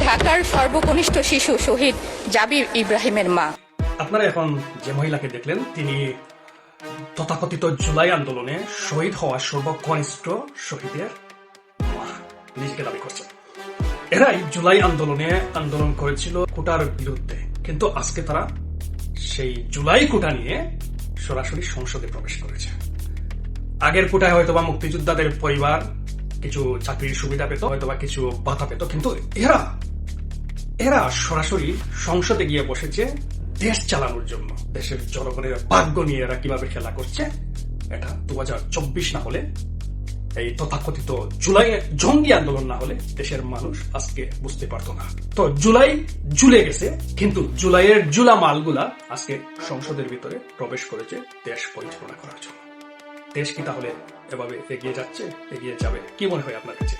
ঢাকার সর্বকনিষ্ঠ শিশু শহীদ জাবির ইব্রাহিমের মা। আপনারা এখন যে মহিলাকে দেখলেন তিনি তথাকথিত জুলাই আন্দোলনে শহীদ হওয়া সর্বকনিষ্ঠ শহীদের মা নিজেকে দাবি করছেন। এরাই জুলাই আন্দোলনে আন্দোলন করেছিল কোটার বিরুদ্ধে, কিন্তু আজকে তারা সেই জুলাই কোটা নিয়ে সরাসরি সংসদে প্রবেশ করেছে। আগের কোটায় হয়তোবা মুক্তিযোদ্ধাদের পরিবার কিছু চাকরির সুবিধা পেত, হয়তোবা কিছু ভাতা পেত, কিন্তু এরা সরাসরি সংসদে গিয়ে বসেছে দেশ চালানোর জন্য। দেশের জনগণের ভাগ্য নিয়ে এরা কিভাবে খেলা করছে, এটা 2024 না হলে, এই তথাকথিত জুলাই জঙ্গি আন্দোলন না হলে দেশের মানুষ আজকে বুঝতে পারতো না। তো জুলাই জুলে গেছে, কিন্তু জুলাইয়ের জুলা মালগুলা আজকে সংসদের ভিতরে প্রবেশ করেছে দেশ পরিচালনা করার জন্য। দেশ কি তাহলে এভাবে এগিয়ে যাচ্ছে, এগিয়ে যাবে? কি মনে হয় আপনার কাছে?